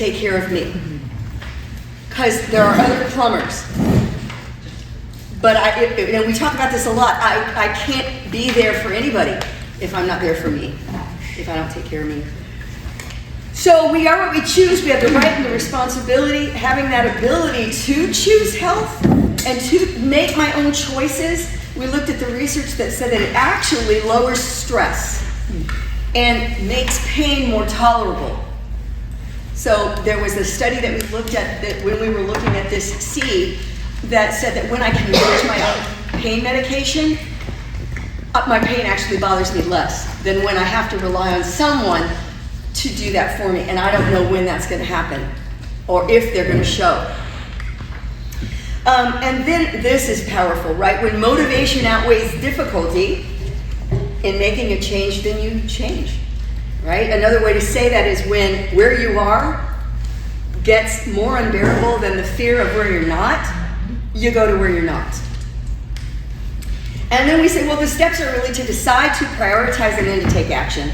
take care of me. Because there are other plumbers. But and we talk about this a lot. I can't be there for anybody if I'm not there for me, if I don't take care of me. So we are what we choose. We have the right and the responsibility, having that ability to choose health and to make my own choices. We looked at the research that said that it actually lowers stress and makes pain more tolerable. So there was a study that we looked at that when we were looking at this seed that said that when I can manage my own pain medication, my pain actually bothers me less than when I have to rely on someone to do that for me, and I don't know when that's going to happen or if they're going to show. And then this is powerful, right? When motivation outweighs difficulty in making a change, then you change, right? Another way to say that is when where you are gets more unbearable than the fear of where you're not, you go to where you're not. And then we say, well, the steps are really to decide, to prioritize, and then to take action.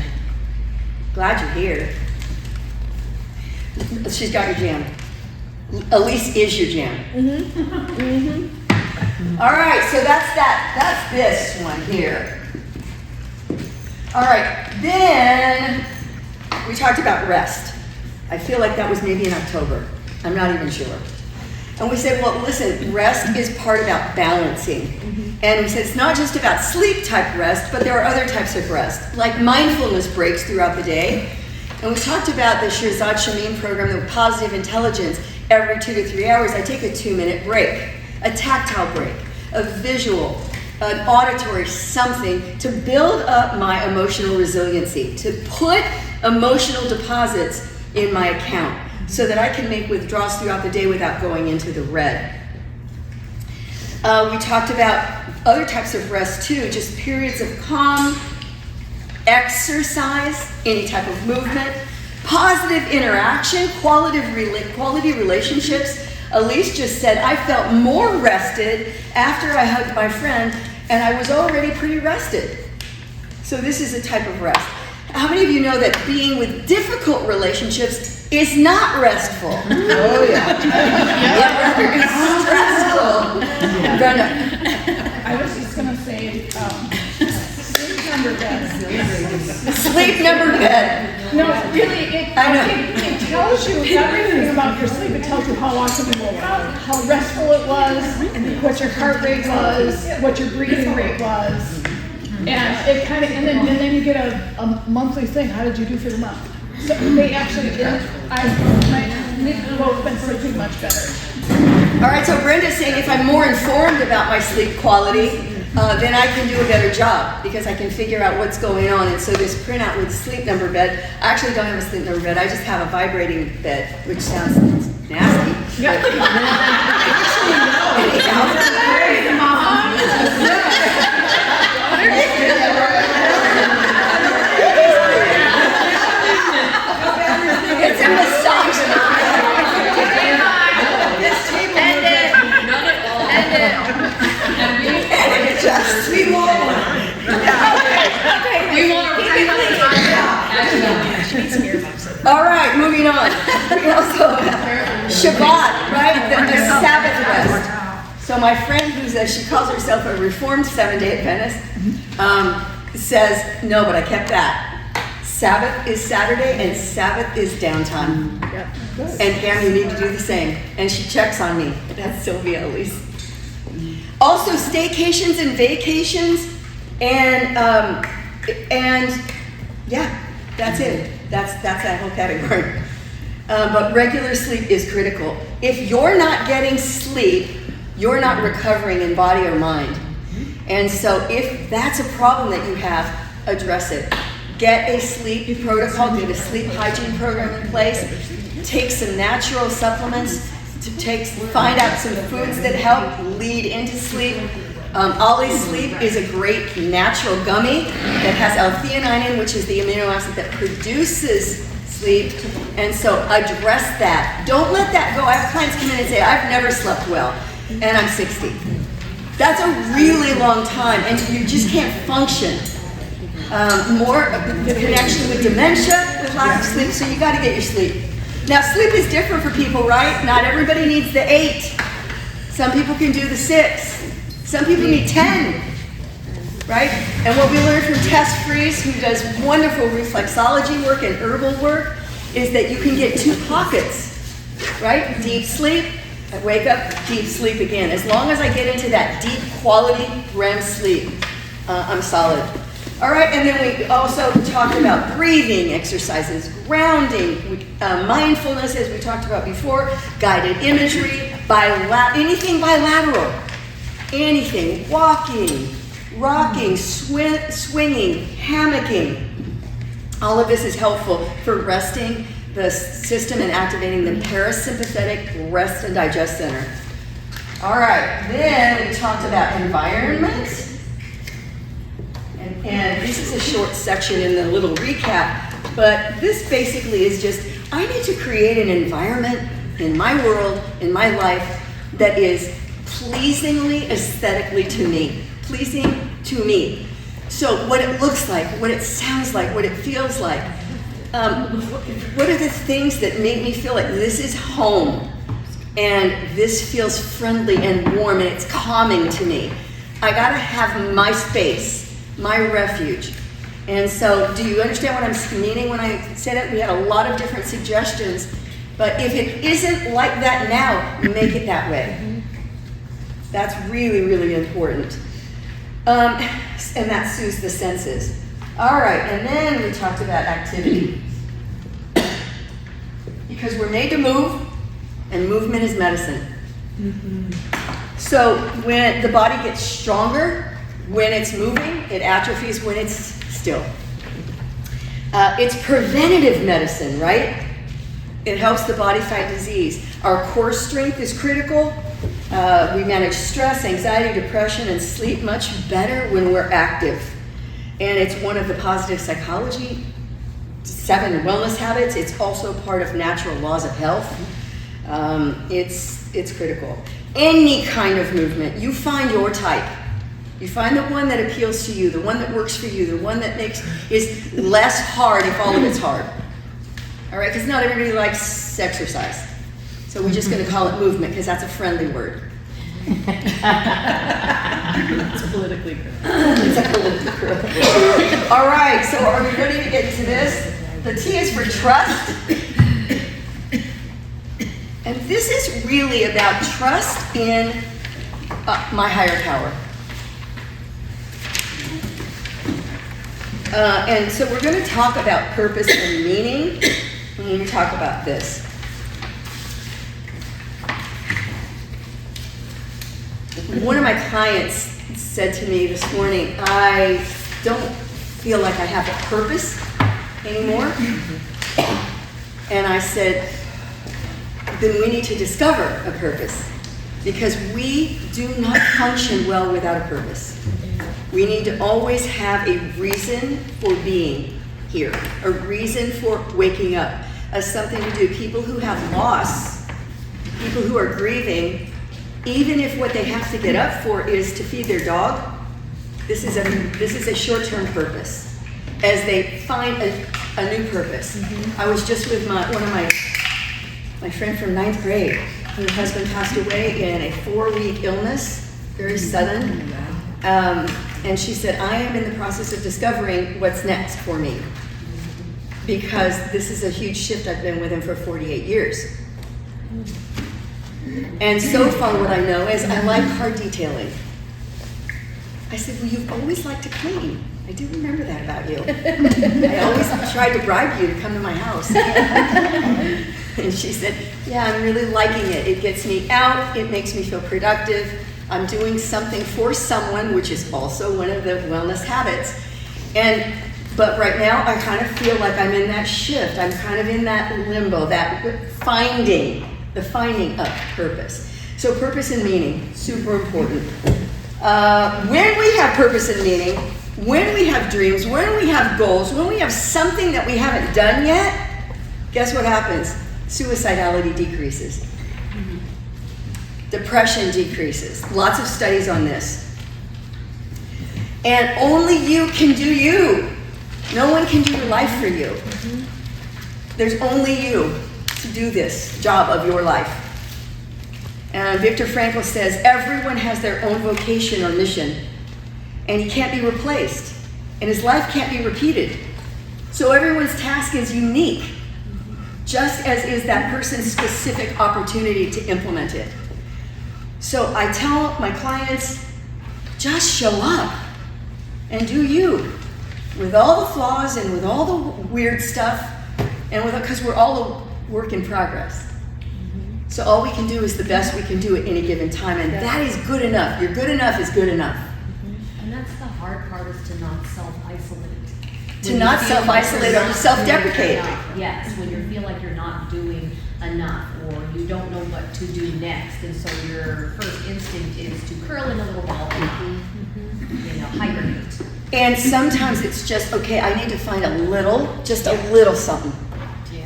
Glad you're here. She's got your jam. Elise is your jam. All right, so that's that. That's this one here. All right, then we talked about rest. I feel like that was maybe in October. I'm not even sure. And we said, well, listen, rest is part about balancing. And we said it's not just about sleep type rest, but there are other types of rest, like mindfulness breaks throughout the day. And we talked about the Shirzad Shamin program, the positive intelligence. Every 2 to 3 hours, I take a 2-minute break, a tactile break, a visual, an auditory, something to build up my emotional resiliency, to put emotional deposits in my account so that I can make withdrawals throughout the day without going into the red. We talked about other types of rest too, just periods of calm, exercise, any type of movement, positive interaction, quality relationships. Elise just said, I felt more rested after I hugged my friend, and I was already pretty rested. So this is a type of rest. How many of you know that being with difficult relationships is not restful? Oh yeah. Rather it's stressful. Brenda. I was just going to say, sleep number bed. Sleep number bed. No, really, it tells you everything about your sleep. It tells you how often you woke up, how restful it was, what your heart rate was, what your breathing rate was. And it kind of, and then you get a monthly thing. How did you do for the month? So they actually did. We've both been sleeping much better. All right, so Brenda's saying if I'm more informed about my sleep quality, then I can do a better job because I can figure out what's going on. And so this printout with sleep number bed, I actually don't have a sleep number bed. I just have a vibrating bed, which sounds nasty. Yeah. It's a massage. And it adjusts. We want one. We want All right, moving on. We also have Shabbat, right? The Sabbath rest. So my friend she calls herself a Reformed Seventh-day Adventist, says, no, but I kept that. Sabbath is Saturday and Sabbath is downtime. Yep. And Pam, you need to do the same. And she checks on me. That's Sylvia, at least. Also, staycations and vacations, and yeah, that's it. That's that whole category. But regular sleep is critical. If you're not getting sleep, you're not recovering in body or mind. And so if that's a problem that you have, address it. Get a sleep protocol, get a sleep hygiene program in place, take some natural supplements, find out some foods that help lead into sleep. Ollie Sleep is a great natural gummy that has L-theanine in, which is the amino acid that produces sleep. And so address that. Don't let that go. I have clients come in and say, I've never slept well, and I'm 60. That's a really long time, and you just can't function. More the connection with dementia, with lack of sleep, so you got to get your sleep. Now, sleep is different for people, right? Not everybody needs the 8. Some people can do the 6. Some people need 10, right? And what we learned from Tess Freeze, who does wonderful reflexology work and herbal work, is that you can get 2 pockets, right? Deep sleep, I wake up, deep sleep again. As long as I get into that deep quality REM sleep, I'm solid. All right, and then we also talked about breathing exercises, grounding, mindfulness, as we talked about before, guided imagery, anything bilateral, anything, walking, rocking, swinging, hammocking. All of this is helpful for resting the system and activating the parasympathetic rest and digest center. All right, then we talked about environment. And this is a short section in the little recap, but this basically is just, I need to create an environment in my world, in my life, that is pleasingly, aesthetically to me. Pleasing to me. So what it looks like, what it sounds like, what it feels like. What are the things that make me feel like this is home? And this feels friendly and warm and it's calming to me. I gotta have my space, my refuge. And so do you understand what I'm meaning when I said it? We had a lot of different suggestions, but if it isn't like that now, make it that way. That's really, really important. And that soothes the senses. All right, and then we talked about activity. Because we're made to move, and movement is medicine. So when the body gets stronger, when it's moving, it atrophies when it's still. It's preventative medicine, right? It helps the body fight disease. Our core strength is critical. We manage stress, anxiety, depression, and sleep much better when we're active. And it's one of the positive psychology 7 wellness habits. It's also part of natural laws of health. It's critical. Any kind of movement, you find your type. You find the one that appeals to you, the one that works for you, the one that is less hard if all of it's hard. All right, because not everybody likes exercise. So we're just going to call it movement because that's a friendly word. It's politically correct. It's a politically correct word. All right, so are we ready to get into this? The T is for trust. And this is really about trust in my higher power. And so we're going to talk about purpose and meaning when we talk about this. One of my clients said to me this morning, I don't feel like I have a purpose anymore. And I said, then we need to discover a purpose because we do not function well without a purpose. We need to always have a reason for being here, a reason for waking up, as something to do. People who have loss, people who are grieving, even if what they have to get up for is to feed their dog, this is a short-term purpose as they find a new purpose. I was just with one of my friend from 9th grade. Her husband passed away in a 4-week illness, very sudden. And she said, I am in the process of discovering what's next for me because this is a huge shift. I've been with him for 48 years. And so far what I know is I like car detailing. I said, well, you've always liked to clean. I do remember that about you. I always tried to bribe you to come to my house. And she said, yeah, I'm really liking it. It gets me out. It makes me feel productive. I'm doing something for someone, which is also one of the wellness habits. But right now, I kind of feel like I'm in that shift. I'm kind of in that limbo, that the finding of purpose. So purpose and meaning, super important. When we have purpose and meaning, when we have dreams, when we have goals, when we have something that we haven't done yet, guess what happens? Suicidality decreases. Depression decreases. Lots of studies on this. And only you can do you. No one can do your life for you. There's only you. to do this job of your life. And Viktor Frankl says, everyone has their own vocation or mission, and he can't be replaced, and his life can't be repeated. So everyone's task is unique, just as is that person's specific opportunity to implement it. So I tell my clients, just show up and do you, with all the flaws and with all the weird stuff, and because we're all a work in progress. So all we can do is the best we can do at any given time, and that is good enough. Your good enough is good enough. And that's the hard part, is to not self-isolate. To not self-isolate or self-deprecate. Yes, when you feel like you're not doing enough, or you don't know what to do next, and so your first instinct is to curl in a little ball and hibernate. And sometimes it's just, okay, I need to find just a little something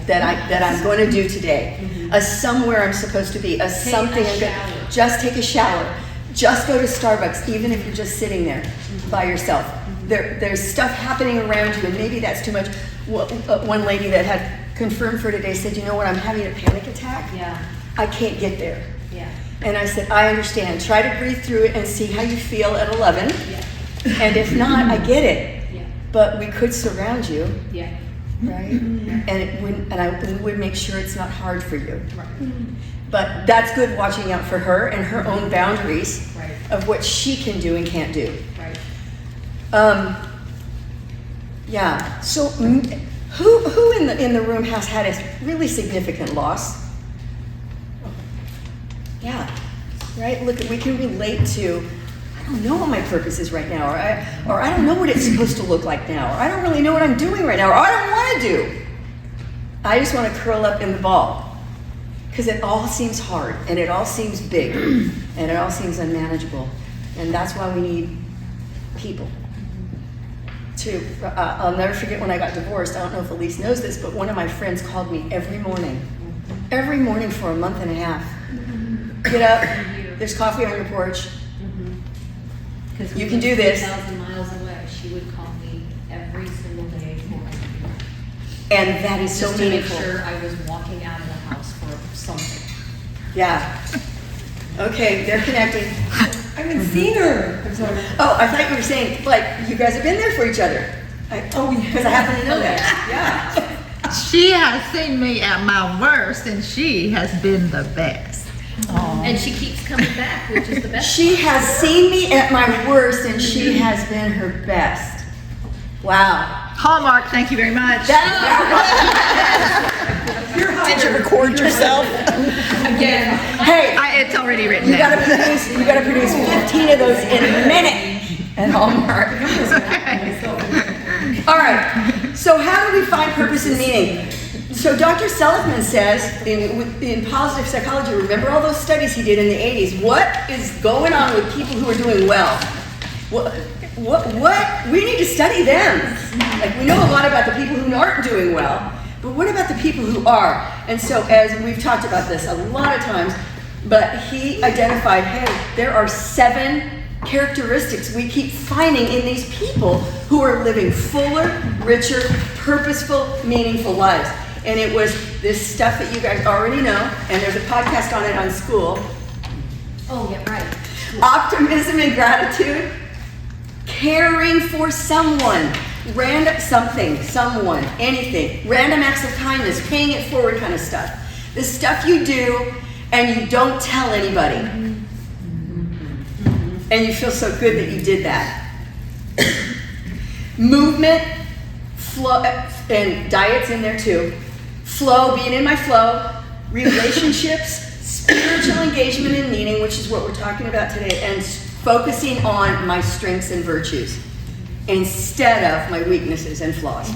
that I'm going to do today. A somewhere I'm supposed to be, something I'm going to, just take a shower. Just go to Starbucks, even if you're just sitting there by yourself. There's stuff happening around you, and maybe that's too much. One lady that had confirmed for today said, you know what, I'm having a panic attack. Yeah. I can't get there. Yeah. And I said, I understand. Try to breathe through it and see how you feel at 11. Yeah. And if not, I get it. Yeah. But we could surround you, Yeah. right? And it wouldn't, and I would make sure it's not hard for you. Right. But that's good, watching out for her and her own boundaries Right. of what she can do and can't do. Right. Yeah. So, who in the room has had a really significant loss? Yeah. Right. Look, we can relate to. I don't know what my purpose is right now, or I don't know what it's supposed to look like now, or I don't really know what I'm doing right now, or I don't want to do. I just want to curl up in the ball, because it all seems hard, and it all seems big, and it all seems unmanageable, and that's why we need people. I'll never forget when I got divorced. I don't know if Elise knows this, but one of my friends called me every morning for a month and a half. Get up, there's coffee on your porch. Because You can do this. 3,000 miles away, she would call me every single day for And that is so just to make meaningful. sure I was walking out of the house for something. Yeah. Okay, they're connecting. I haven't seen her. I'm sorry. Oh, I thought you were saying, like, you guys have been there for each other. Because I happen to know that. Yeah. She has seen me at my worst, and she has been the best. And she keeps coming back, which is the best. She has seen me at my worst, and she has been her best. Wow. Hallmark, thank you very much. Did you record yourself? Again. Hey, It's already written you down. gotta produce 15 of those in a minute at Hallmark. All right, so how do we find purpose and meaning? So Dr. Seligman says in positive psychology, remember all those studies he did in the 80s, what is going on with people who are doing well? What? We need to study them. Like, we know a lot about the people who aren't doing well, but what about the people who are? And so, as we've talked about this a lot of times, but he identified, hey, there are 7 characteristics we keep finding in these people who are living fuller, richer, purposeful, meaningful lives. And it was this stuff that you guys already know, and there's a podcast on it on school. Oh, yeah, right. Optimism and gratitude, caring for someone, someone, anything, random acts of kindness, paying it forward kind of stuff. The stuff you do and you don't tell anybody. And you feel so good that you did that. Movement, flow, and diet's in there too. Flow, being in my flow, relationships, spiritual engagement and meaning, which is what we're talking about today, and focusing on my strengths and virtues instead of my weaknesses and flaws.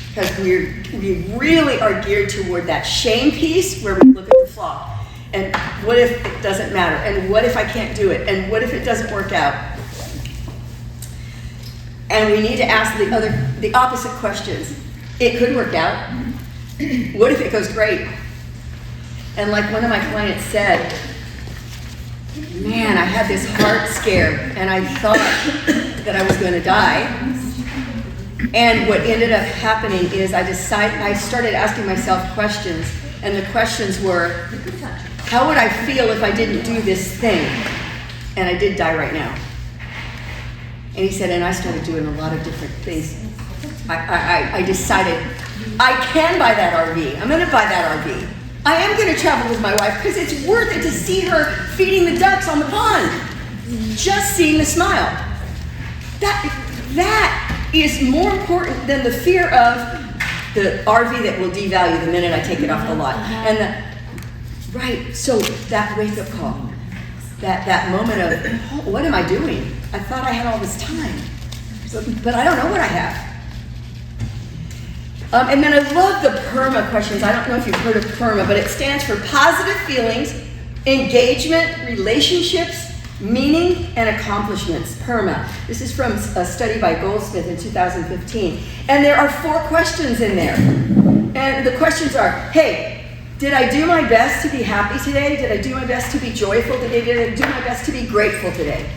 Because we really are geared toward that shame piece where we look at the flaw. And what if it doesn't matter? And what if I can't do it? And what if it doesn't work out? And we need to ask the opposite questions. It could work out. What if it goes great? And like one of my clients said, man, I had this heart scare and I thought that I was going to die. And what ended up happening is I started asking myself questions, and the questions were, how would I feel if I didn't do this thing? And I did die right now. And he said, and I started doing a lot of different things. I decided I can buy that RV. I'm going to buy that RV. I am going to travel with my wife because it's worth it to see her feeding the ducks on the pond. Just seeing the smile. That is more important than the fear of the RV that will devalue the minute I take it off the lot. Right, so that wake-up call, that moment of, oh, what am I doing? I thought I had all this time, but I don't know what I have. And then I love the PERMA questions. I don't know if you've heard of PERMA, but it stands for positive feelings, engagement, relationships, meaning, and accomplishments. PERMA. This is from a study by Goldsmith in 2015. And there are 4 questions in there. And the questions are, hey, did I do my best to be happy today? Did I do my best to be joyful today? Did I do my best to be grateful today?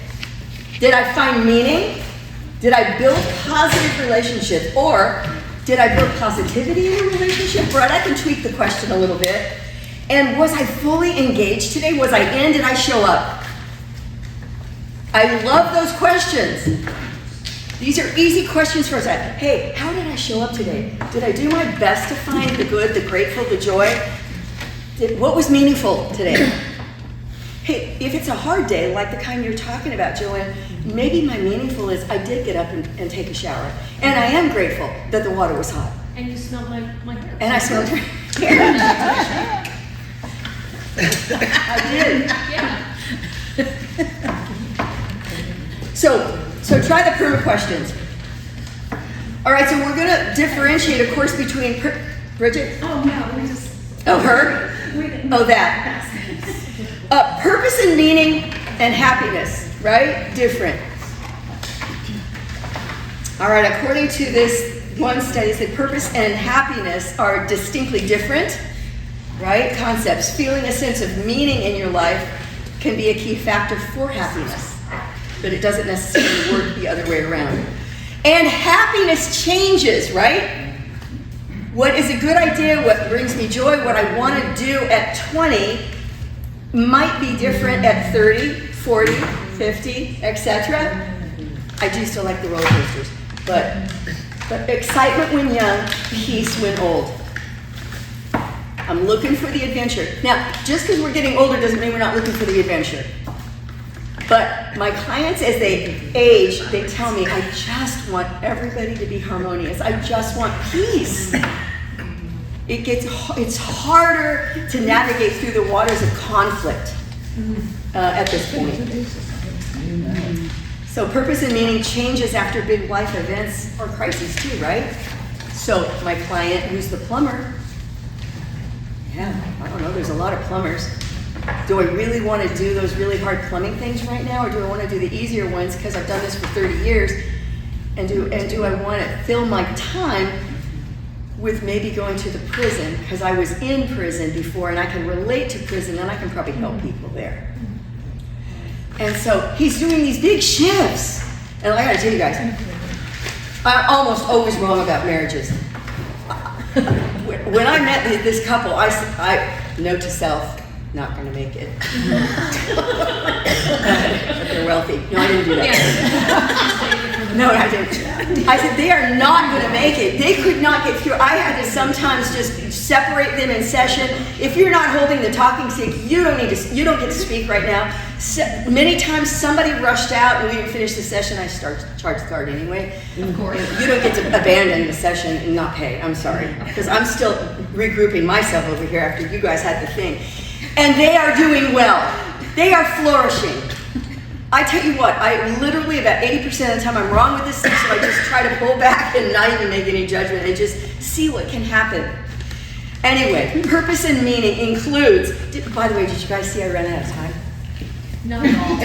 Did I find meaning? Did I build positive relationships? Or did I build positivity in a relationship? Right, I can tweak the question a little bit. And was I fully engaged today? Was I in? Did I show up? I love those questions. These are easy questions for us. Hey, how did I show up today? Did I do my best to find the good, the grateful, the joy? What was meaningful today? Hey, if it's a hard day, like the kind you're talking about, Joanne, maybe my meaningful is I did get up and take a shower. And I am grateful that the water was hot. And you smelled my hair. And I smelled your hair. I did. Yeah. So try the PERMA questions. All right, so we're going to differentiate, of course, between Bridget. Oh, no, we just. Oh, her? Oh, that. Purpose and meaning and happiness, right? Different. All right, according to this one study, it said purpose and happiness are distinctly different, right? Concepts. Feeling a sense of meaning in your life can be a key factor for happiness, but it doesn't necessarily work the other way around. And happiness changes, right? What is a good idea, what brings me joy, what I want to do at 20 might be different at 30, 40, 50, etc. I do still like the roller coasters, but excitement when young, peace when old. I'm looking for the adventure. Now, just because we're getting older doesn't mean we're not looking for the adventure. But my clients, as they age, they tell me, I just want everybody to be harmonious. I just want peace. It's harder to navigate through the waters of conflict at this point. So purpose and meaning changes after big life events or crises too, right? So my client, who's the plumber, yeah, I don't know, there's a lot of plumbers. Do I really want to do those really hard plumbing things right now, or do I want to do the easier ones because I've done this for 30 years? And do I want to fill my time with maybe going to the prison, because I was in prison before and I can relate to prison and I can probably help people there. And so he's doing these big shifts. And I gotta tell you guys, I'm almost always wrong about marriages. When I met this couple, I note to self, not gonna make it. But they're wealthy. No, I didn't do that. No, I didn't. I said, they are not going to make it. They could not get through. I had to sometimes just separate them in session. If you're not holding the talking stick, you don't get to speak right now. Many times somebody rushed out and we didn't finish the session. I charged guard anyway. Of course. You don't get to abandon the session and not pay. I'm sorry. Because I'm still regrouping myself over here after you guys had the thing. And they are doing well. They are flourishing. I tell you what, I literally about 80% of the time I'm wrong with this thing, so I just try to pull back and not even make any judgment and just see what can happen. Anyway, purpose and meaning includes, by the way, did you guys see I ran out of time? Not at all.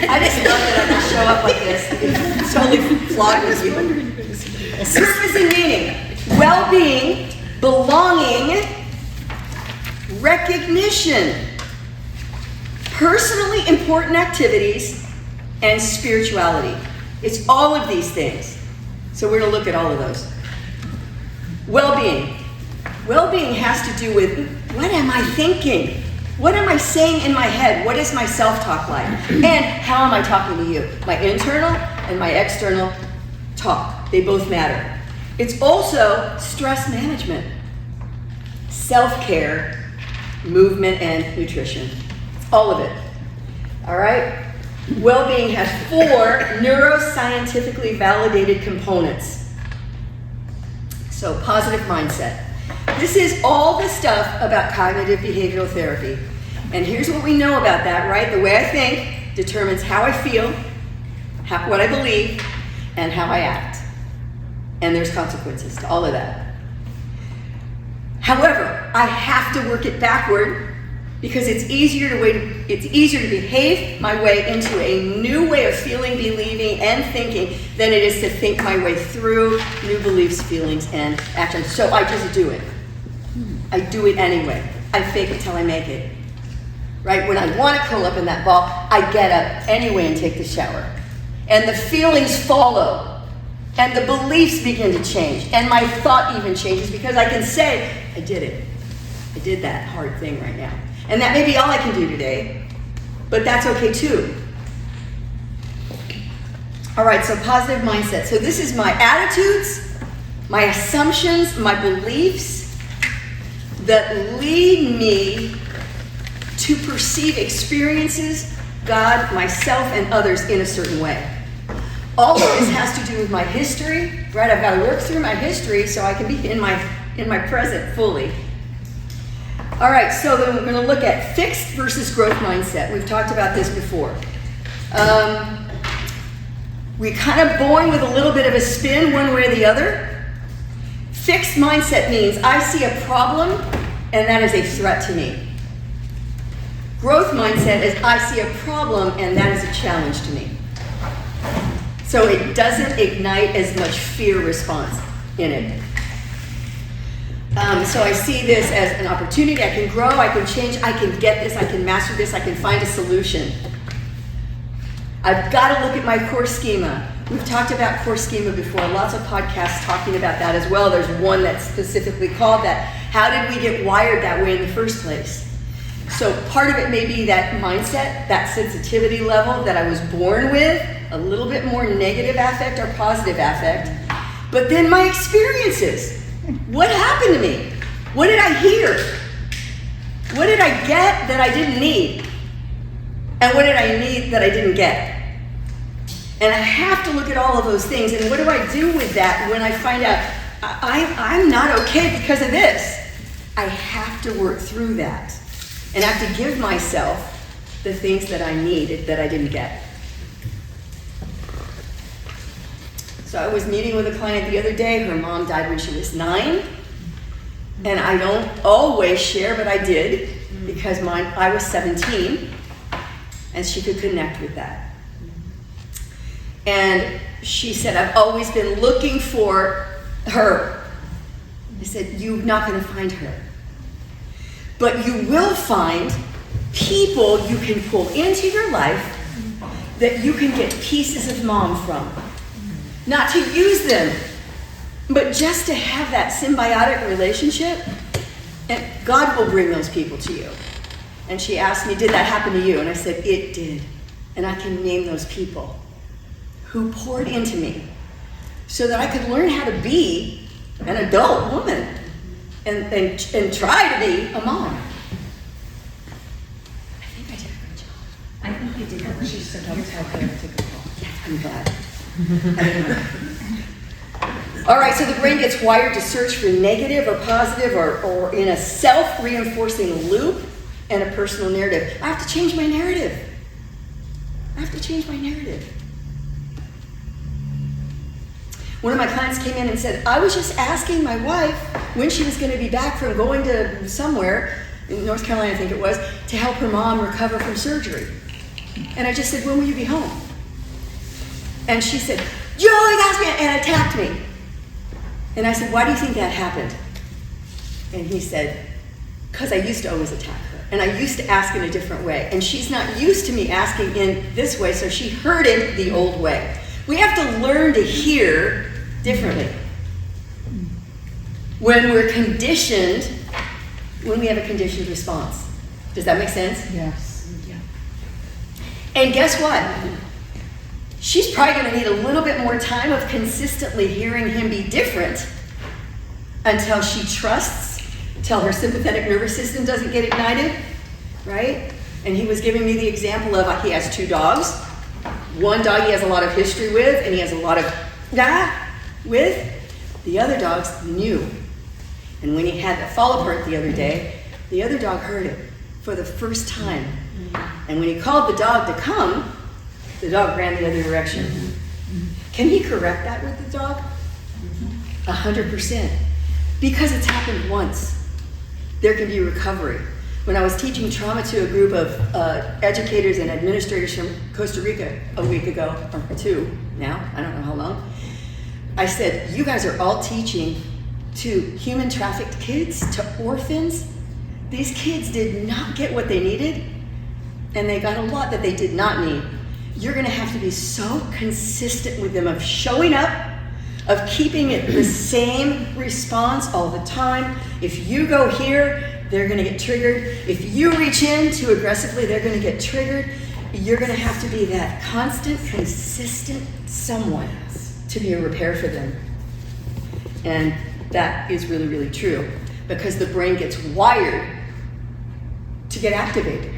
I just love that I can show up like this. It's totally flawed with you. Purpose and meaning, well-being, belonging, recognition, personally important activities, and spirituality. It's all of these things. So we're going to look at all of those. Well-being. Well-being has to do with, what am I thinking? What am I saying in my head? What is my self-talk like? And how am I talking to you? My internal and my external talk. They both matter. It's also stress management, self-care, movement, and nutrition. All of it. All right? Well-being has 4 neuroscientifically validated components. So, positive mindset. This is all the stuff about cognitive behavioral therapy. And here's what we know about that, right? The way I think determines how I feel, what I believe, and how I act. And there's consequences to all of that. However, I have to work it backward because it's easier to behave my way into a new way of feeling, believing, and thinking than it is to think my way through new beliefs, feelings, and actions. So I just do it. I do it anyway. I fake it till I make it. Right? When I want to curl up in that ball, I get up anyway and take the shower. And the feelings follow. And the beliefs begin to change. And my thought even changes because I can say, I did it. I did that hard thing right now. And that may be all I can do today, but that's okay too. All right, so positive mindset. So this is my attitudes, my assumptions, my beliefs that lead me to perceive experiences, God, myself, and others in a certain way. All of this has to do with my history, right? I've got to work through my history so I can be in my present fully. All right, so then we're going to look at fixed versus growth mindset. We've talked about this before. We're kind of born with a little bit of a spin one way or the other. Fixed mindset means I see a problem and that is a threat to me. Growth mindset is I see a problem and that is a challenge to me. So it doesn't ignite as much fear response in it. So I see this as an opportunity. I can grow, I can change, I can get this, I can master this, I can find a solution. I've got to look at my core schema. We've talked about core schema before, lots of podcasts talking about that as well. There's one that's specifically called that. How did we get wired that way in the first place? So part of it may be that mindset, that sensitivity level that I was born with, a little bit more negative affect or positive affect. But then my experiences. What happened to me? What did I hear? What did I get that I didn't need? And what did I need that I didn't get? And I have to look at all of those things. And what do I do with that when I find out I'm not okay because of this? I have to work through that. And I have to give myself the things that I needed that I didn't get. So I was meeting with a client the other day. Her mom died when she was 9. And I don't always share, but I did because I was 17 and she could connect with that. And she said, I've always been looking for her. I said, you're not going to find her. But you will find people you can pull into your life that you can get pieces of mom from. Not to use them, but just to have that symbiotic relationship, and God will bring those people to you. And she asked me, did that happen to you? And I said, it did. And I can name those people who poured into me so that I could learn how to be an adult woman and try to be a mom. I think I did a good job. I think you did that. She said, I'll tell her to take a call. Yeah, I'm glad. All right, so the brain gets wired to search for negative or positive or in a self-reinforcing loop and a personal narrative. I have to change my narrative. One of my clients came in and said, I was just asking my wife when she was going to be back from going to somewhere, in North Carolina I think it was, to help her mom recover from surgery. And I just said, when will you be home? And she said, you always ask me, and attacked me. And I said, why do you think that happened? And he said, because I used to always attack her. And I used to ask in a different way. And she's not used to me asking in this way, so she heard it the old way. We have to learn to hear differently. When we're conditioned, when we have a conditioned response. Does that make sense? Yes. And guess what? She's probably going to need a little bit more time of consistently hearing him be different until she trusts, till her sympathetic nervous system doesn't get ignited, right? And he was giving me the example of he has 2 dogs. One dog he has a lot of history with, and he has a lot of with. The other dog's new. And when he had the fall apart the other day, the other dog heard it for the first time. And when he called the dog to come, the dog ran the other direction. Can he correct that with the dog? 100%. Because it's happened once. There can be recovery. When I was teaching trauma to a group of educators and administrators from Costa Rica a week ago, or 2 now, I don't know how long, I said, you guys are all teaching to human trafficked kids, to orphans. These kids did not get what they needed, and they got a lot that they did not need. You're gonna have to be so consistent with them of showing up, of keeping it the same response all the time. If you go here, they're gonna get triggered. If you reach in too aggressively, they're gonna get triggered. You're gonna have to be that constant, consistent someone to be a repair for them. And that is really, really true, because the brain gets wired to get activated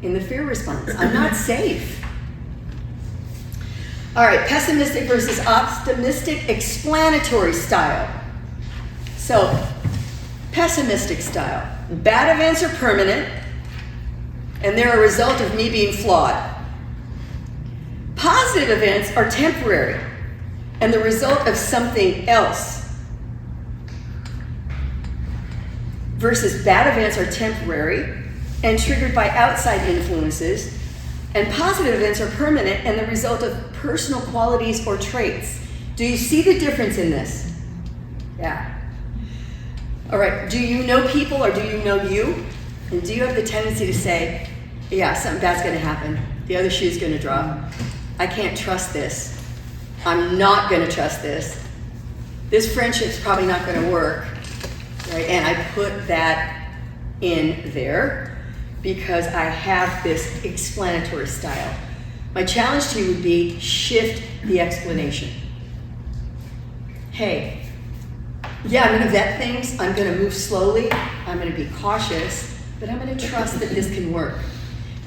in the fear response. I'm not safe. All right, pessimistic versus optimistic explanatory style. So, pessimistic style. Bad events are permanent, and they're a result of me being flawed. Positive events are temporary, and the result of something else. Versus bad events are temporary and triggered by outside influences, and positive events are permanent and the result of personal qualities or traits. Do you see the difference in this? Yeah. All right, do you know people or do you know you? And do you have the tendency to say, yeah, something bad's gonna happen. The other shoe's gonna drop. I can't trust this. I'm not gonna trust this. This friendship's probably not gonna work. Right? And I put that in there because I have this explanatory style. My challenge to you would be shift the explanation. Hey, yeah, I'm gonna vet things, I'm gonna move slowly, I'm gonna be cautious, but I'm gonna trust that this can work.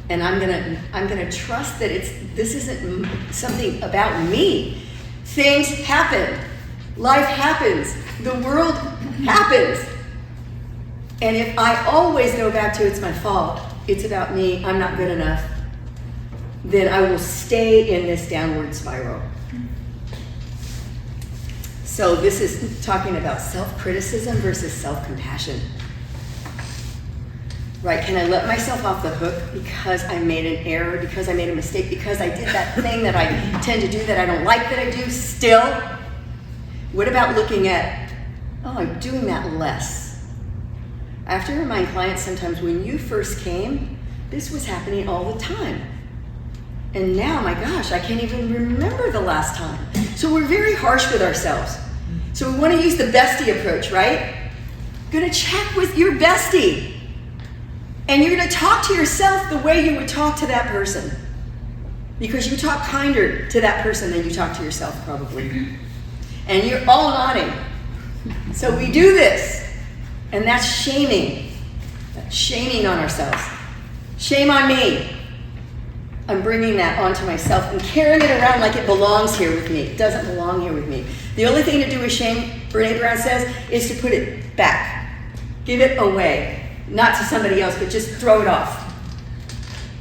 And I'm gonna trust that this isn't something about me. Things happen. Life happens. The world happens. And if I always go back to it's my fault, it's about me, I'm not good enough, then I will stay in this downward spiral. So this is talking about self-criticism versus self-compassion. Right, can I let myself off the hook because I made an error, because I made a mistake, because I did that thing that I tend to do that I don't like that I do still? What about looking at, oh, I'm doing that less? I have to remind clients sometimes when you first came, this was happening all the time. And now, my gosh, I can't even remember the last time. So we're very harsh with ourselves. So we want to use the bestie approach, right? You're going to check with your bestie. And you're going to talk to yourself the way you would talk to that person. Because you talk kinder to that person than you talk to yourself, probably. And you're all nodding. So we do this. And that's shaming. That's shaming on ourselves. Shame on me. I'm bringing that onto myself and carrying it around like it belongs here with me. It doesn't belong here with me. The only thing to do with shame, Brene Brown says, is to put it back. Give it away. Not to somebody else, but just throw it off.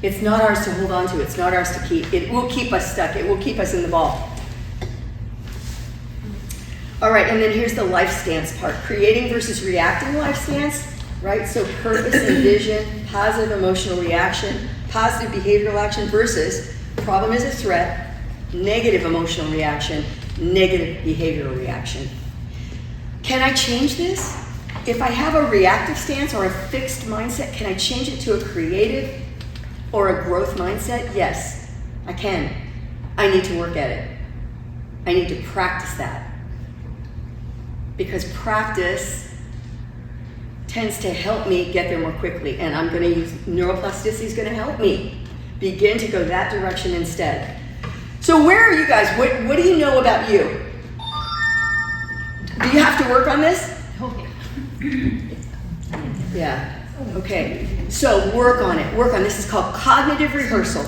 It's not ours to hold on to. It's not ours to keep. It will keep us stuck. It will keep us in the ball. All right, and then here's the life stance part. Creating versus reacting life stance, right? So purpose and vision, positive emotional reaction, positive behavioral action versus problem is a threat, negative emotional reaction, negative behavioral reaction. Can I change this? If I have a reactive stance or a fixed mindset, can I change it to a creative or a growth mindset? Yes, I can. I need to work at it. I need to practice that. because practice tends to help me get there more quickly. And I'm going to use neuroplasticity is going to help me begin to go that direction instead. So where are you guys? What do you know about you? Do you have to work on this? Yeah. Okay. So work on it. Work on this. Is called cognitive rehearsal.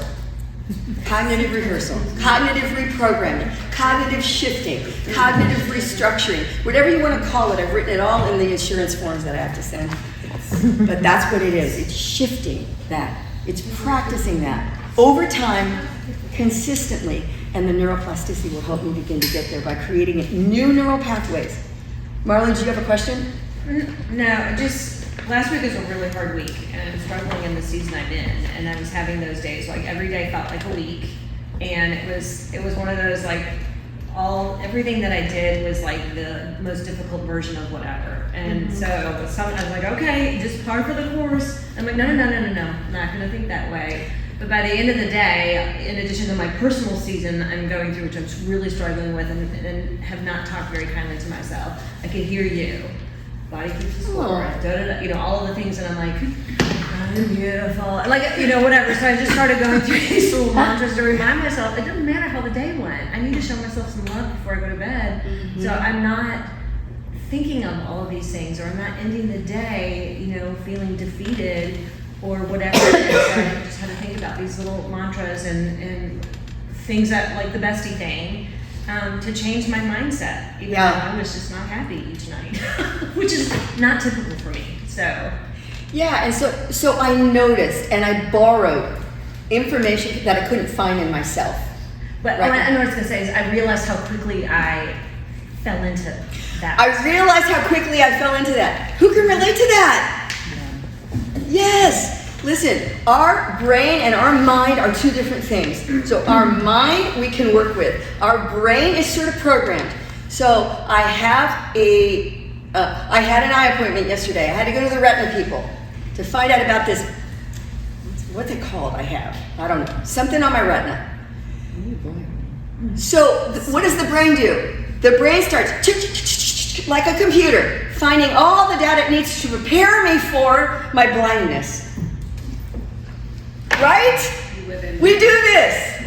Cognitive rehearsal, cognitive reprogramming, cognitive shifting, cognitive restructuring, whatever you want to call it. I've written it all in the insurance forms that I have to send. But that's what it is. It's shifting that. It's practicing that over time, consistently, and the neuroplasticity will help me begin to get there by creating new neural pathways. Marlene, do you have a question? No, just last week was a really hard week, and I'm struggling in the season I'm in, and I was having those days like every day felt like a week, and it was one of those like everything that I did was like the most difficult version of whatever, and so I was like, okay, just par for the course. I'm like, no, I'm not gonna think that way. But by the end of the day, in addition to my personal season I'm going through, which I'm really struggling with and have not talked very kindly to myself, I could hear you. Body keeps the score, all of the things, and I'm like, I'm beautiful, like, whatever. So I just started going through these little mantras to remind myself, it doesn't matter how the day went. I need to show myself some love before I go to bed. So I'm not thinking of all of these things, or I'm not ending the day, feeling defeated or whatever. So I just had to think about these little mantras and things that, like the bestie thing, to change my mindset, even though I was just not happy each night, which is not typical for me. So, yeah, and so I noticed and I borrowed information that I couldn't find in myself. But right? I know what I was gonna say is I realized how quickly I fell into that. I realized how quickly I fell into that. Who can relate to that? Yes. Listen, our brain and our mind are two different things. So our mind we can work with. Our brain is sort of programmed. So I had an eye appointment yesterday. I had to go to the retina people to find out about this. What's it called? I don't know. Something on my retina. So what does the brain do? The brain starts like a computer, finding all the data it needs to prepare me for my blindness. Right? We do this.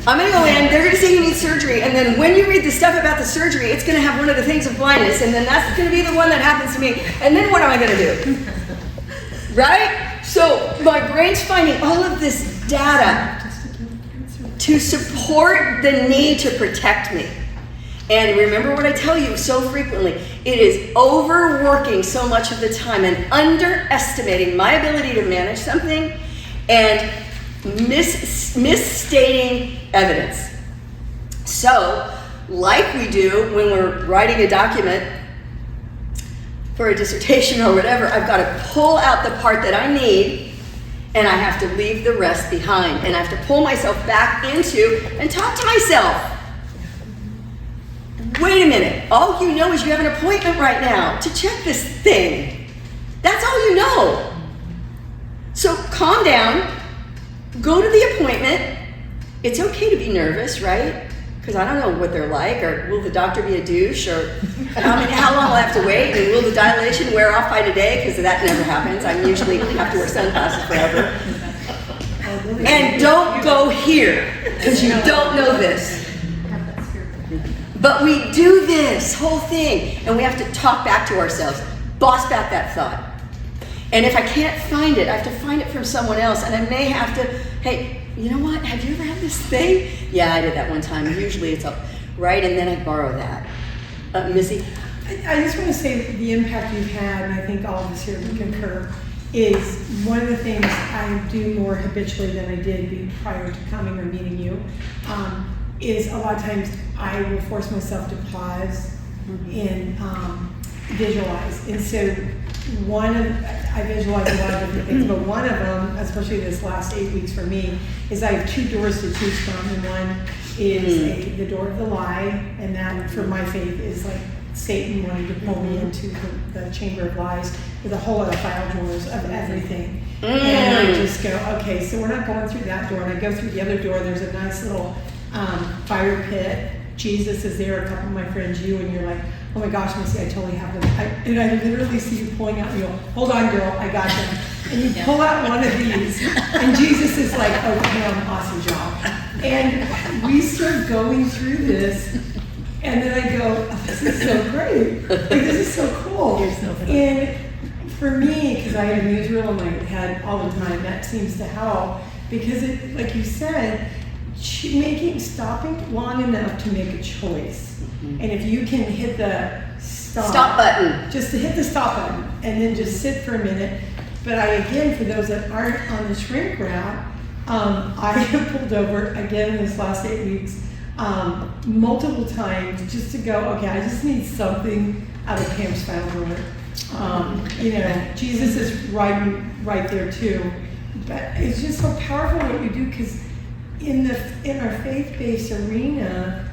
I'm going to go in, they're going to say you need surgery, and then when you read the stuff about the surgery, it's going to have one of the things of blindness, and then that's going to be the one that happens to me, and then what am I going to do? Right? So my brain's finding all of this data to support the need to protect me. And remember what I tell you so frequently, it is overworking so much of the time and underestimating my ability to manage something and misstating evidence. So, like we do when we're writing a document for a dissertation or whatever, I've got to pull out the part that I need and I have to leave the rest behind. And I have to pull myself back into and talk to myself. Wait a minute, all you know is you have an appointment right now to check this thing. That's all you know. So calm down, go to the appointment. It's okay to be nervous, right? Because I don't know what they're like, or will the doctor be a douche, or how long will I have to wait, and will the dilation wear off by today? Because that never happens. I usually have to wear sunglasses forever. And don't go here, because you don't know this. But we do this whole thing, and we have to talk back to ourselves, boss back that thought. And if I can't find it, I have to find it from someone else, and I may have to, hey, you know what, have you ever had this thing? Yeah, I did that one time. Usually it's up, right? And then I borrow that. Missy? I just want to say that the impact you've had, and I think all of us here would concur, is one of the things I do more habitually than I did prior to coming or meeting you, is a lot of times I will force myself to pause and visualize. And so I visualize a lot of different things, but one of them, especially this last 8 weeks for me, is I have 2 doors to choose from, and one is the door of the lie, and that for my faith is like Satan wanting to pull me into the chamber of lies with a whole lot of file drawers of everything. And I just go, okay, so we're not going through that door, and I go through the other door. There's a nice little fire pit Jesus is there, a couple of my friends, you, and you're like, oh my gosh, Missy, I totally have them. And I literally see you pulling out, and you go, hold on, girl, I got them. And you pull out one of these, and Jesus is like, oh, man, awesome job. And we start going through this, and then I go, oh, this is so great. Like, this is so cool. And for me, because I have a newsreel in my head all the time, that seems to help. Because it, like you said, stopping long enough to make a choice. And if you can hit the stop button. Just to hit the stop button and then just sit for a minute. But again, for those that aren't on the shrink wrap, I have pulled over again in this last 8 weeks multiple times just to go, okay, I just need something out of Pam's final drawer. Jesus is right there too. But it's just so powerful what you do, because in our faith-based arena,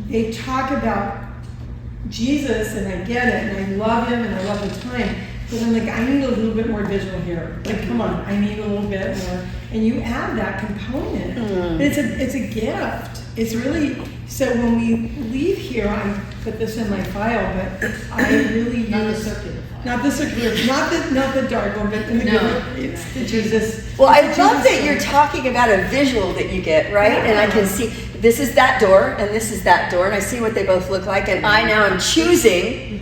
they talk about Jesus, and I get it, and I love him, and I love the time. But I'm like, I need a little bit more visual here. Like, come on, I need a little bit more. And you add that component. But it's a gift. It's really, so when we leave here, I put this in my file, but I really Not the use, circular file. not the circular, not the dark one, but in the good, it's the Jesus. Well, I it's the love Jesus that you're one. talking about a visual that you get, right? And I can see this is that door and this is that door, and I see what they both look like, and I now am choosing.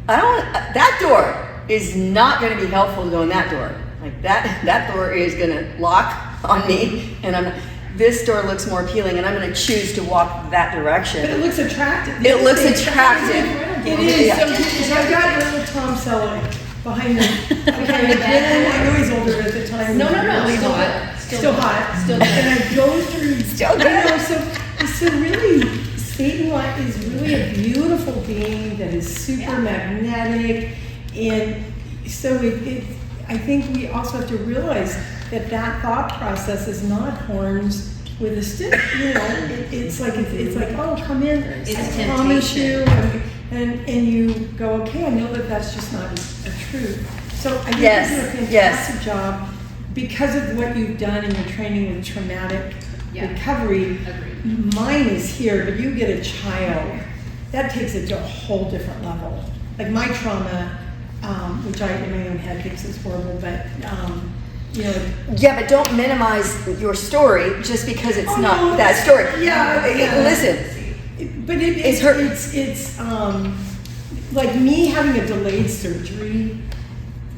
That door is not going to be helpful to go in that door. Like that door is going to lock on me, and this door looks more appealing, and I'm going to choose to walk that direction. But it looks attractive. It looks attractive. It is. Yeah. So I've got little Tom Selleck behind me. Okay, and I know he's older, but at the time. No, he was really still hot. good. Still hot. Still good. And I go through. Still good. I know. So really, Satan is really a beautiful being that is super magnetic, and so I think we also have to realize that thought process is not horns with a stick. It's like oh, come in. It's I promise you, temptation. and you go, okay, I know that that's just not a truth. So I think Yes, you do a yes. fantastic job because of what you've done in your training with traumatic Yeah. recovery. Agreed. Mine is here, but you get a child, that takes it to a whole different level. Like my trauma, which I in my own head thinks is horrible, but Yeah, but don't minimize your story just because it's Oh, not no, that story. yeah. Listen, But It's her- it's like me having a delayed surgery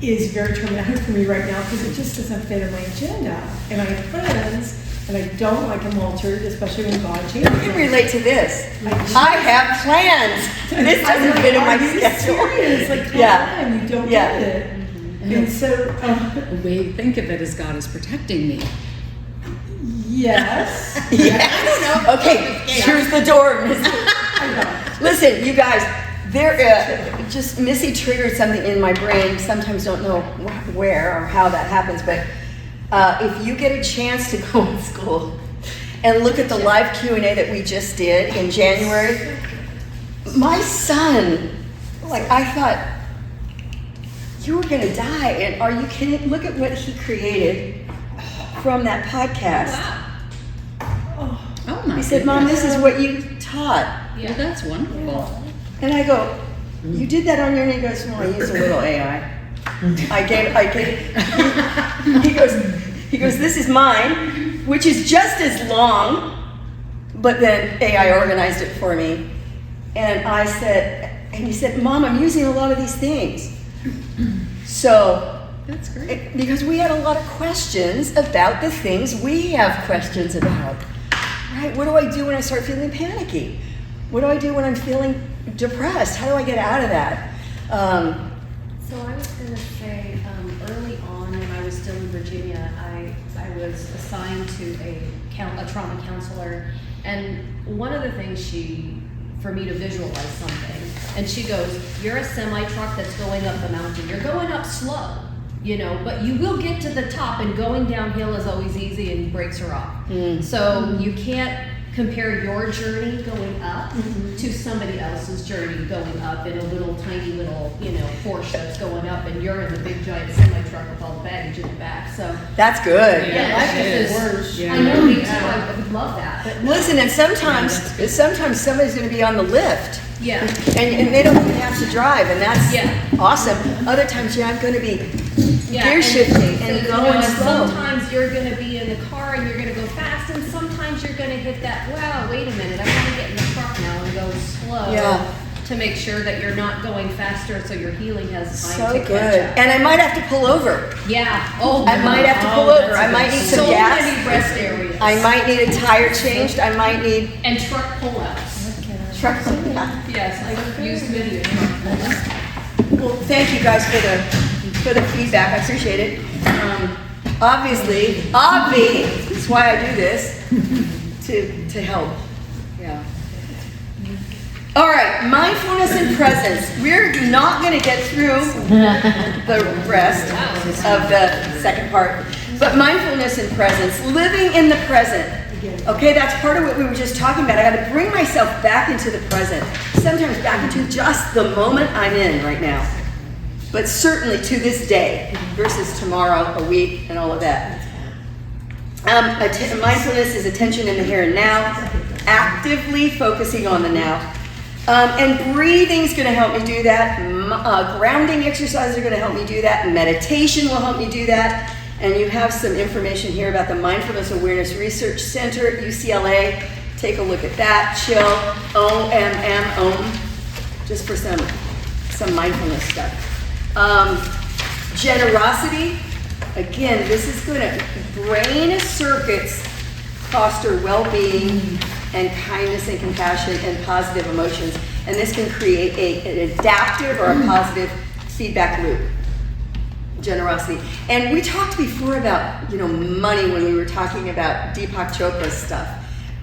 is very traumatic for me right now because it just doesn't fit in my agenda. And I have plans, and I don't like them altered, especially when God changes you can them. relate to this. I have plans. This doesn't fit in my Are you schedule. serious? Like, come Yeah. on, you don't Yeah. get it. And so, The way you think of it is God is protecting me. yes. Yeah. Okay, here's the door, Missy. I know. Listen, you guys, just Missy triggered something in my brain. Sometimes don't know where or how that happens, but if you get a chance to go in school and look at the live Q&A that we just did in January, my son, I thought, you were gonna die, and are you kidding? Look at what he created from that podcast. Oh my He said, Mom, this is what you taught. Well, that's wonderful. And I go, you did that on your own? He goes, well, I used a little AI. He goes, this is mine, which is just as long, but then AI organized it for me. And he said, Mom, I'm using a lot of these things. So, That's great. because we had a lot of questions about the things we have questions about. Right? What do I do when I start feeling panicky? What do I do when I'm feeling depressed? How do I get out of that? So I was going to say, early on when I was still in Virginia, I was assigned to a trauma counselor, and one of the things for me to visualize something, and she goes, you're a semi-truck that's going up the mountain. You're going up slow, but you will get to the top, and going downhill is always easy and brakes are off. So you can't compare your journey going up to somebody else's journey going up in a little tiny little, Porsche that's going up, and you're in the big giant semi truck with all the baggage in the back. So That's good. yeah, life is is. Yeah. I know, me too. I would love that. But Listen, and sometimes somebody's going to be on the lift, yeah, and they don't even have to drive, and that's Yeah. awesome. Other times, I'm going to be yeah. gear shifting and going slow. Sometimes you're going to be in the car and you're going to go fast, and sometimes you're going to hit that. Wow, wait a minute! I want to get in the truck now and go slow. Yeah. To make sure that you're not going faster, so your healing has time So to good. catch up. And I might have to pull over. Yeah. Oh, I might have to pull over. I might need some so gas. many rest areas. I might need a tire changed. I might need And truck pullouts. trucks. Yeah. Yes, I've used many of them. Well, thank you guys for the feedback. I appreciate it. Obviously, that's why I do this to help. Yeah. All right, mindfulness and presence. We're not going to get through the rest of the second part, but mindfulness and presence, living in the present. Okay, that's part of what we were just talking about. I got to bring myself back into the present, sometimes back into just the moment I'm in right now, but certainly to this day versus tomorrow, a week, and all of that. Mindfulness is attention in the here and now, actively focusing on the now. And breathing's going to help me do that. Grounding exercises are going to help me do that. Meditation will help me do that. And you have some information here about the Mindfulness Awareness Research Center at UCLA. Take a look at that. Chill, OMM, just for some mindfulness stuff. Generosity. Again, this is going to brain circuits foster well-being and kindness and compassion and positive emotions. And this can create an adaptive or a positive feedback loop. Generosity. And we talked before about, money when we were talking about Deepak Chopra's stuff,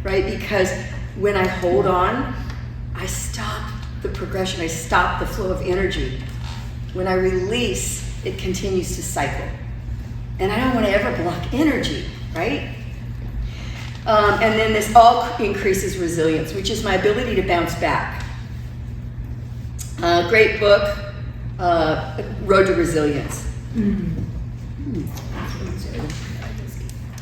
right? Because when I hold on, I stop the progression, I stop the flow of energy. When I release, it continues to cycle. And I don't want to ever block energy, right? And then this all increases resilience, which is my ability to bounce back. Great book, Road to Resilience.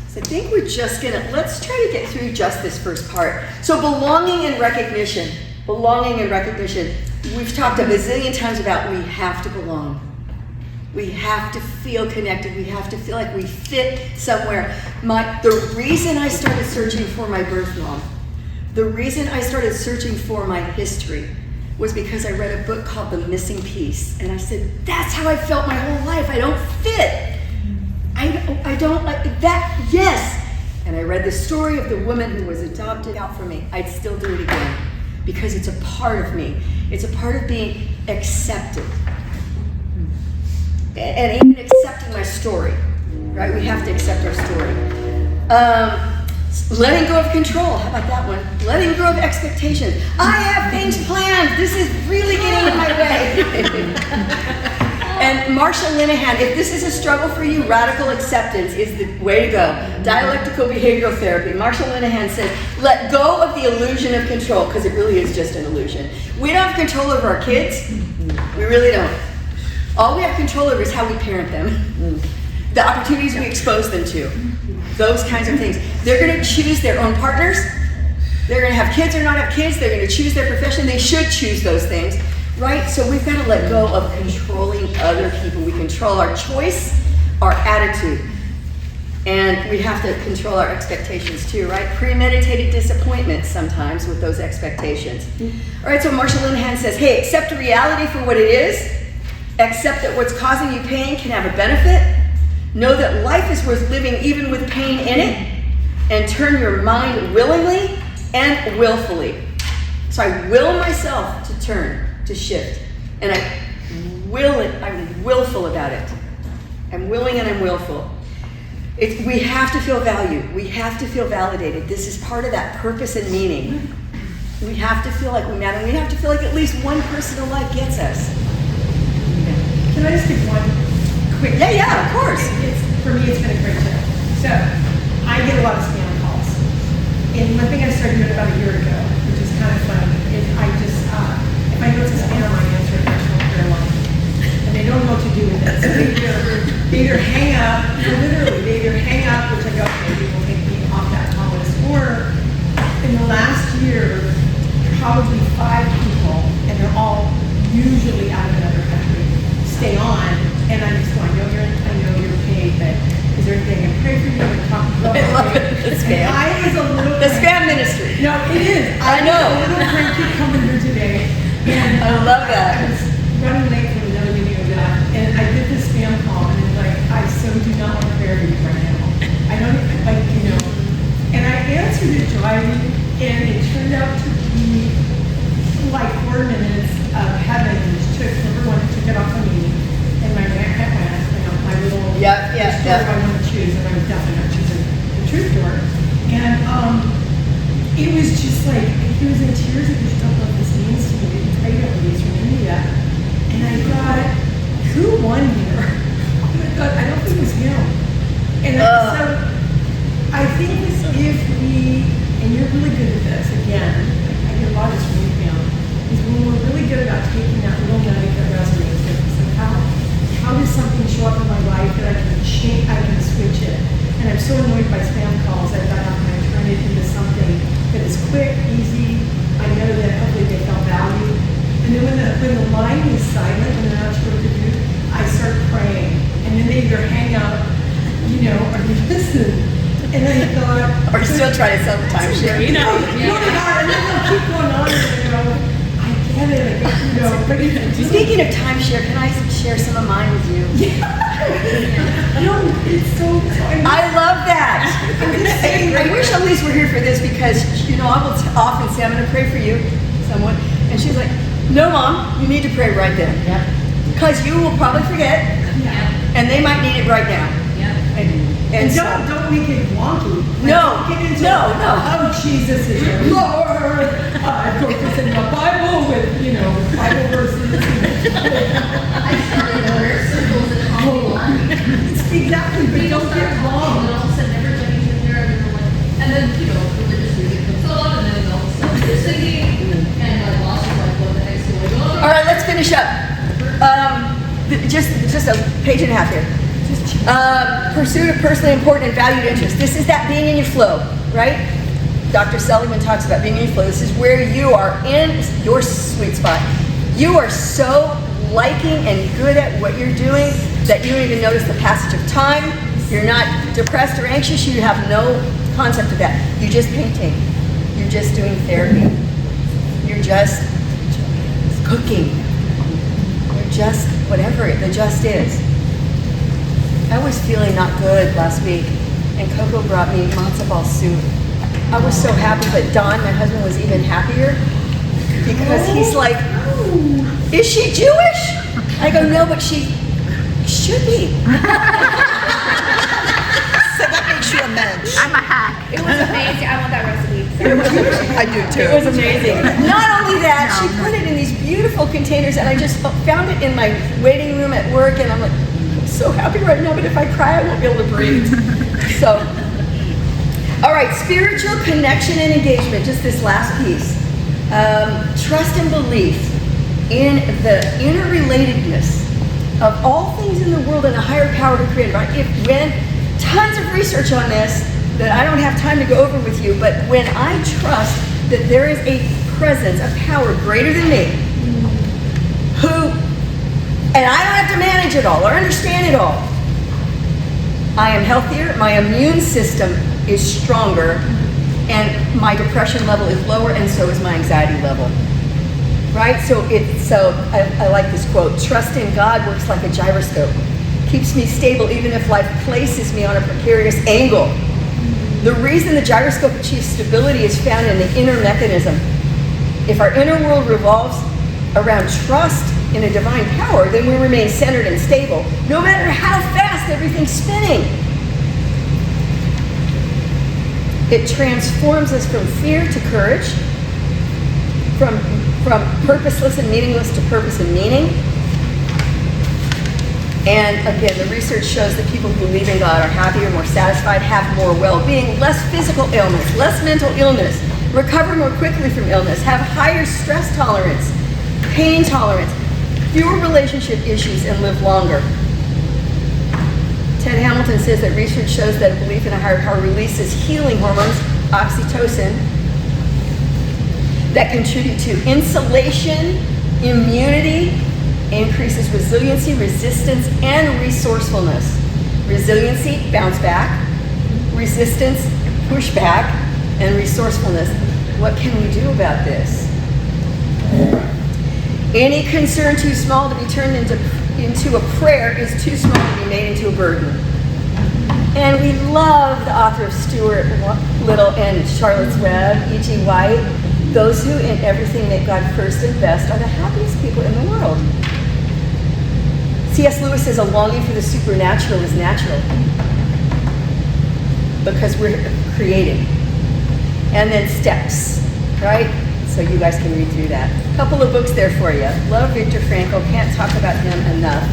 So I think we're just let's try to get through just this first part. So belonging and recognition. Belonging and recognition. We've talked a bazillion times about we have to belong. We have to feel connected. We have to feel like we fit somewhere. The reason I started searching for my birth mom, the reason I started searching for my history was because I read a book called The Missing Piece. And I said, that's how I felt my whole life. I don't fit. I don't like that. Yes. And I read the story of the woman who was adopted out for me. I'd still do it again because it's a part of me. It's a part of being accepted. And even accepting my story, right? We have to accept our story. Letting go of control. How about that one? Letting go of expectations. I have things planned. This is really getting in my way. And Marsha Linehan, if this is a struggle for you, radical acceptance is the way to go. Dialectical behavioral therapy. Marsha Linehan says, let go of the illusion of control, because it really is just an illusion. We don't have control over our kids. We really don't. All we have control over is how we parent them, the opportunities we expose them to, those kinds of things. They're going to choose their own partners. They're going to have kids or not have kids. They're going to choose their profession. They should choose those things, right? So we've got to let go of controlling other people. We control our choice, our attitude, and we have to control our expectations too, right? Premeditated disappointment sometimes with those expectations. All right, so Marsha Linehan says, hey, accept reality for what it is. Accept that what's causing you pain can have a benefit. Know that life is worth living even with pain in it. And turn your mind willingly and willfully. So I will myself to turn, to shift. And I'm willful about it. I'm willing and I'm willful. We have to feel valued. We have to feel validated. This is part of that purpose and meaning. We have to feel like we matter. We have to feel like at least one person alive gets us. Can I just give one quick? Yeah, of course. For me, it's been a great show. So, I get a lot of spam calls. And one thing I started doing about a year ago, which is kind of fun, is I just, if I know it's a spam, I answer a national prayer line. And they don't know what to do with it. So they either hang up, literally, they either hang up, which I go, okay, people make me off that call list, or in the last year, probably 5 people, and they're all usually out of another country, stay on, and I'm just going, I know you're paid, but is there anything I can pray for you? And talk about I love it, the spam. I was a little The spam ministry. No, it is. I know. was a little cranky coming here today, and I love that. I was running late for another meeting of that, and I did this spam call, and it's like, I so do not want to pray for you right now. I don't like, and I answered it driving, and it turned out to be like 4 minutes of heaven, which took, number one, it took it off of me, and my my little store I want to choose, and I was definitely not choosing the truth door. And it was just like, he was in tears because you don't know what this means to me, that you prayed over these from India. And I thought, who won here? And I thought, I don't think it was him. And so I think if we, and you're really good at this, again, I get a lot of this from you, Pam, is when we're really good about taking that little nugget that resonates with us, and how does something show up in my life that I can change, I can switch it. And I'm so annoyed by spam calls that I have to turn it into something that is quick, easy. I know that hopefully they felt valued. And then when the line is silent and they're not sure what to do, I start praying. And then they either hang up, or they listen. And I thought, Or still trying to sell the timeshare. really hard. And then they'll keep going on and I get it. But Speaking of timeshare, can I share some of mine with you? no, it's so I love that. I wish Elise were here for this because, I will often say, I'm going to pray for you, someone. And she's like, no, Mom, you need to pray right then. Because you will probably forget, and they might need it right now. And so, don't make it wonky. No, Get into no. Oh, Jesus is your Lord. I put this in the Bible with, Bible verses. I started there, circles and Exactly, but don't get and wrong. then all of a sudden everybody's in there and then religious music comes on and then all of a sudden they're singing and my boss is like, what the heck's going on? all right, let's finish up. Just a page and a half here. Pursuit of personally important and valued interests. This is that being in your flow, right? Dr. Seligman talks about being in your flow. This is where you are in your sweet spot. You are so liking and good at what you're doing that you don't even notice the passage of time. You're not depressed or anxious. You have no concept of that. You're just painting. You're just doing therapy. You're just cooking. You're just whatever the just is. I was feeling not good last week, and Coco brought me matzo ball soup. I was so happy, but Don, my husband, was even happier because he's like, is she Jewish? I go, no, but she should be. So that makes you a mensch. I'm a hack. It was amazing. I want that recipe. I do too. It was amazing. Not only that, she put it in these beautiful containers, and I just found it in my waiting room at work, and I'm like, I'm so happy right now, but if I cry, I won't be able to breathe. So, all right, spiritual connection and engagement, just this last piece. Trust and belief in the interrelatedness of all things in the world and a higher power to create, right? When tons of research on this that I don't have time to go over with you, but when I trust that there is a presence, a power greater than me, and I don't have to manage it all or understand it all, I am healthier, my immune system is stronger, and my depression level is lower, and so is my anxiety level. Right? So I like this quote, trust in God works like a gyroscope. Keeps me stable even if life places me on a precarious angle. The reason the gyroscope achieves stability is found in the inner mechanism. If our inner world revolves around trust in a divine power, then we remain centered and stable, no matter how fast everything's spinning. It transforms us from fear to courage, from purposeless and meaningless to purpose and meaning, And again, the research shows that people who believe in God are happier, more satisfied, have more well-being, less physical illness, less mental illness, recover more quickly from illness, have higher stress tolerance, pain tolerance, fewer relationship issues, and live longer. Ted Hamilton says that research shows that a belief in a higher power releases healing hormones, oxytocin, that contribute to insulation, immunity, increases resiliency, resistance, and resourcefulness. Resiliency, bounce back. Resistance, push back. And resourcefulness. What can we do about this? Any concern too small to be turned into a prayer is too small to be made into a burden. And we love the author of Stuart Little and Charlotte's Web, E.G. White. Those who in everything make God first and best are the happiest people in the world. C.S. Lewis says a longing for the supernatural is natural because we're creating. And then steps, right? So you guys can read through that. A couple of books there for you. Love Viktor Frankl, can't talk about him enough.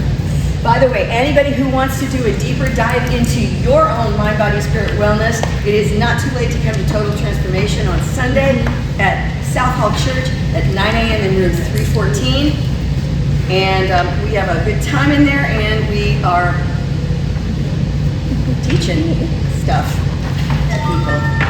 By the way, anybody who wants to do a deeper dive into your own mind, body, spirit wellness, it is not too late to come to Total Transformation on Sunday at South Hall Church at 9 a.m. in room 314. And we have a good time in there, and we are teaching stuff to people.